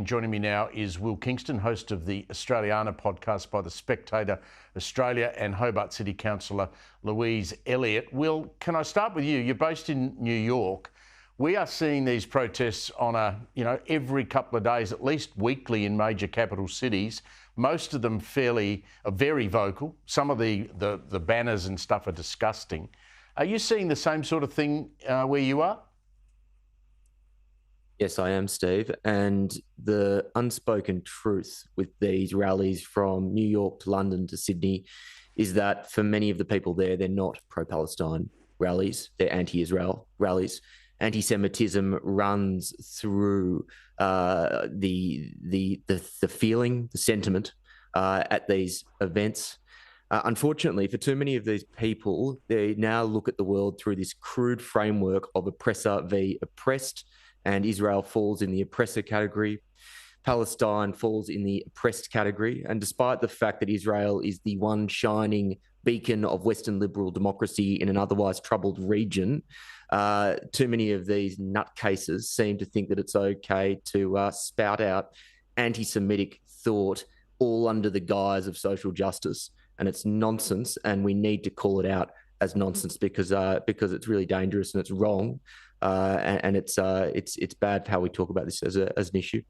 Joining me now is Will Kingston, host of the Australiana podcast by the Spectator Australia, and Hobart City Councillor Louise Elliott. Will, can I start with you? You're based in New York. We are seeing these protests on every couple of days, at least weekly in major capital cities. Most of them very vocal. Some of the banners and stuff are disgusting. Are you seeing the same sort of thing where you are? Yes, I am, Steve. And the unspoken truth with these rallies from New York to London to Sydney is that for many of the people there, they're not pro-Palestine rallies, they're anti-Israel rallies. Anti-Semitism runs through the feeling, the sentiment at these events. Unfortunately, for too many of these people, they now look at the world through this crude framework of oppressor v. oppressed, and Israel falls in the oppressor category. Palestine falls in the oppressed category. And despite the fact that Israel is the one shining beacon of Western liberal democracy in an otherwise troubled region, too many of these nutcases seem to think that it's okay to spout out anti-Semitic thought all under the guise of social justice. And it's nonsense, and we need to call it out as nonsense because it's really dangerous and it's wrong. And it's bad for how we talk about this as an issue.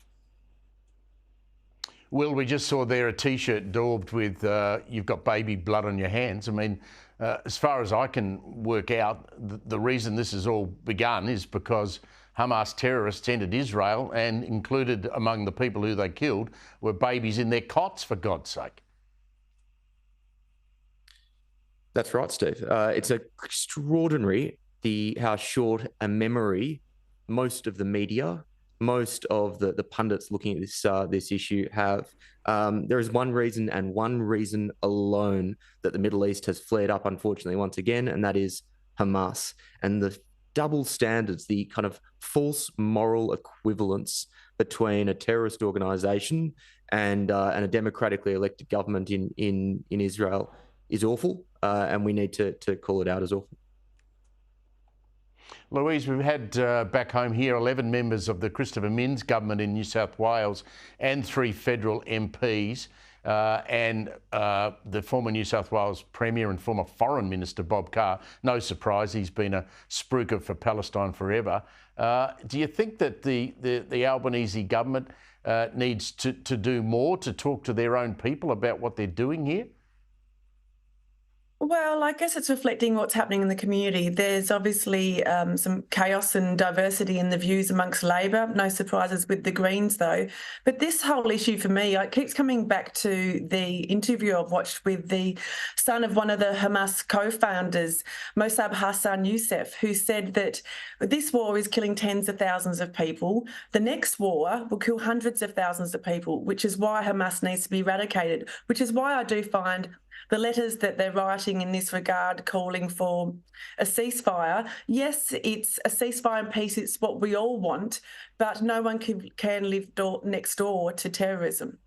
Will, we just saw there a T-shirt daubed with "You've got baby blood on your hands." I mean, as far as I can work out, the reason this has all begun is because Hamas terrorists entered Israel, and included among the people who they killed were babies in their cots, for God's sake. That's right, Steve. It's extraordinary how short a memory most of the media, most of the pundits looking at this issue have. There is one reason, and one reason alone, that the Middle East has flared up, unfortunately, once again, and that is Hamas. And the double standards, the kind of false moral equivalence between a terrorist organisation and a democratically elected government in Israel is awful, and we need to call it out as awful. Louise, we've had back home here 11 members of the Christopher Minns government in New South Wales and 3 federal MPs and the former New South Wales Premier and former Foreign Minister Bob Carr. No surprise, he's been a spruiker for Palestine forever. Do you think that the Albanese government needs to do more to talk to their own people about what they're doing here? Well, I guess it's reflecting what's happening in the community. There's obviously some chaos and diversity in the views amongst Labor. No surprises with the Greens, though. But this whole issue for me, it keeps coming back to the interview I've watched with the son of one of the Hamas co-founders, Mossab Hassan Youssef, who said that this war is killing tens of thousands of people. The next war will kill hundreds of thousands of people, which is why Hamas needs to be eradicated, which is why I do find the letters that they're writing in this regard calling for a ceasefire. Yes, it's a ceasefire and peace. It's what we all want, but no one can live next door to terrorism.